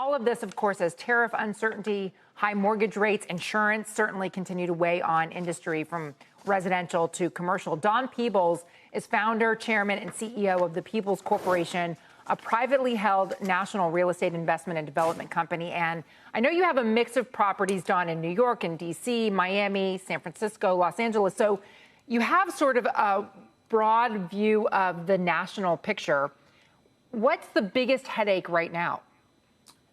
all of this, of course, as tariff uncertainty, high mortgage rates, insurance certainly continue to weigh on industry from residential to commercial. Don Peebles is founder, chairman, and CEO of the Peebles Corporation, a privately held national real estate investment and development company. And I know you have a mix of properties, Don, in New York and D.C., Miami, San Francisco, Los Angeles. So you have sort of a broad view of the national picture. What's the biggest headache right now?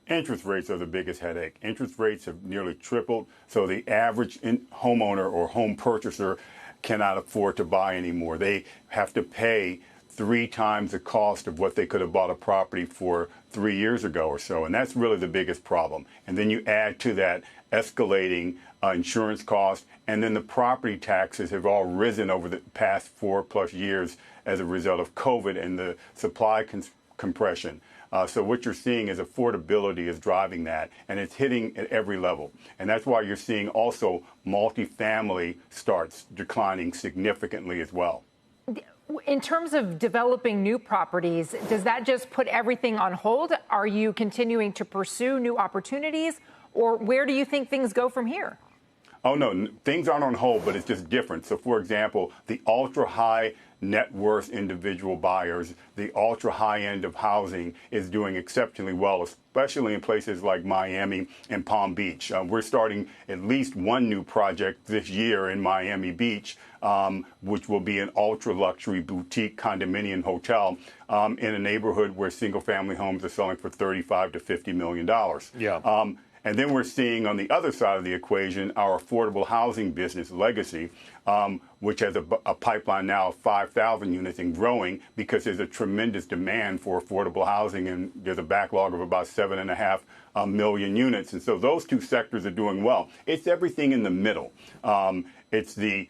Interest rates are the biggest headache. Interest rates have nearly tripled, so the average homeowner or home purchaser cannot afford to buy anymore. They have to pay 3 times the cost of what they could have bought a property for 3 years ago or so, and that's really the biggest problem. And then you add to that escalating insurance costs, and then the property taxes have all risen over the past 4+ years as a result of COVID and the supply compression. So what you're seeing is affordability is driving that, and it's hitting at every level. And that's why you're seeing also multifamily starts declining significantly as well. In terms of developing new properties, does that just put everything on hold? Are you continuing to pursue new opportunities, or where do you think things go from here? Oh, no, things aren't on hold, but it's just different. So, for example, the ultra-high net worth individual buyers, the ultra-high end of housing is doing exceptionally well, especially in places like Miami and Palm Beach. We're starting at least one new project this year in Miami Beach, which will be an ultra-luxury boutique condominium hotel in a neighborhood where single-family homes are selling for $35 to $50 million. Yeah. And then we're seeing on the other side of the equation our affordable housing business, Legacy, which has a pipeline now of 5,000 units and growing because there's a tremendous demand for affordable housing, and there's a backlog of about 7.5 million units. And so those two sectors are doing well. It's everything in the middle. It's the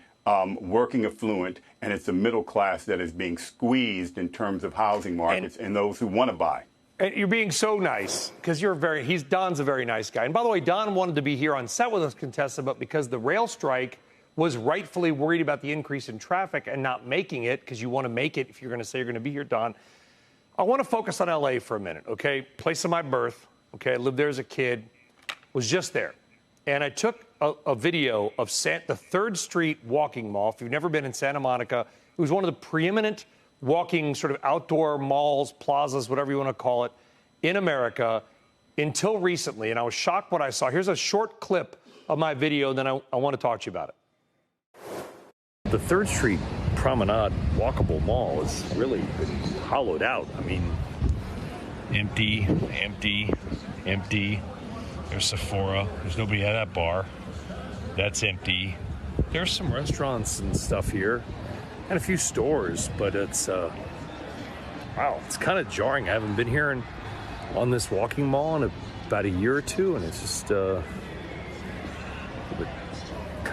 working affluent, and it's the middle class that is being squeezed in terms of housing markets and those who want to buy. And you're being so nice because Don's a very nice guy. And by the way, Don wanted to be here on set with us, contestant, but because the rail strike was rightfully worried about the increase in traffic and not making it, because you want to make it if you're going to say you're going to be here, Don. I want to focus on L.A. for a minute, okay? Place of my birth, okay? I lived there as a kid, was just there. And I took a video of the 3rd Street walking mall. If you've never been in Santa Monica, it was one of the preeminent walking sort of outdoor malls, plazas, whatever you want to call it, in America until recently. And I was shocked what I saw. Here's a short clip of my video, and then I want to talk to you about it. The 3rd Street Promenade walkable mall is really been hollowed out. I mean, empty, empty, empty. There's Sephora. There's nobody at that bar. That's empty. There's some restaurants and stuff here. And a few stores, but it's, wow, it's kind of jarring. I haven't been here on this walking mall in about a year or two, and it's just kind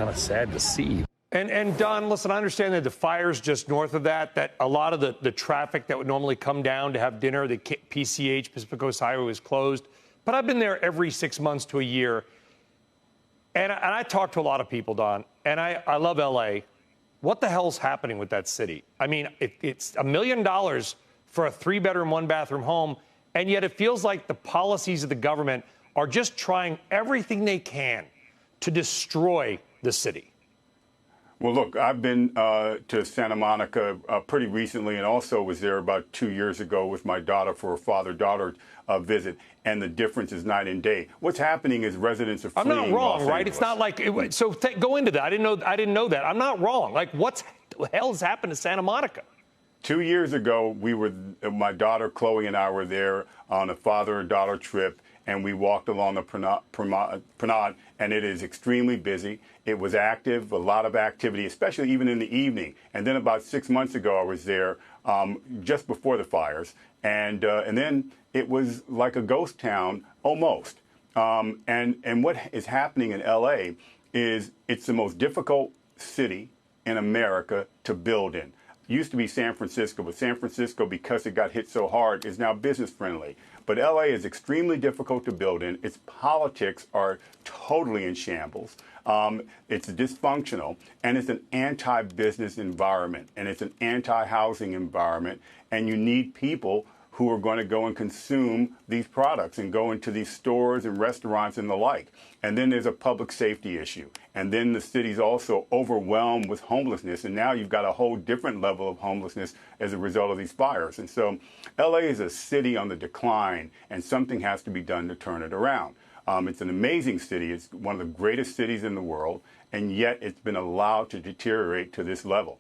of sad to see. And Don, listen, I understand that the fires just north of that a lot of the traffic that would normally come down to have dinner, the PCH, Pacific Coast Highway, was closed. But I've been there every 6 months to a year. And I talk to a lot of people, Don, and I love L.A., what the hell's happening with that city? I mean, it's $1 million for a 3-bedroom, 1-bathroom home, and yet it feels like the policies of the government are just trying everything they can to destroy the city. Well, look, I've been to Santa Monica pretty recently, and also was there about 2 years ago with my daughter for a father-daughter visit, and the difference is night and day. What's happening is residents are fleeing I'm not wrong, Los right? Angeles. It's not like go into that. I didn't know that. I'm not wrong. Like, what the hell has happened to Santa Monica? 2 years ago, my daughter Chloe and I were there on a father-daughter trip, and we walked along the promenade, and it is extremely busy. It was active, a lot of activity, especially even in the evening. And then about 6 months ago, I was there just before the fires, and then it was like a ghost town almost. And what is happening in L.A. is it's the most difficult city in America to build in. It used to be San Francisco, but San Francisco, because it got hit so hard, is now business friendly. But LA is extremely difficult to build in. Its politics are totally in shambles. It's dysfunctional, and it's an anti-business environment, and it's an anti-housing environment, and you need people who are going to go and consume these products and go into these stores and restaurants and the like. And then there's a public safety issue. And then the city's also overwhelmed with homelessness. And now you've got a whole different level of homelessness as a result of these fires. And so LA is a city on the decline, and something has to be done to turn it around. It's an amazing city. It's one of the greatest cities in the world, and yet it's been allowed to deteriorate to this level.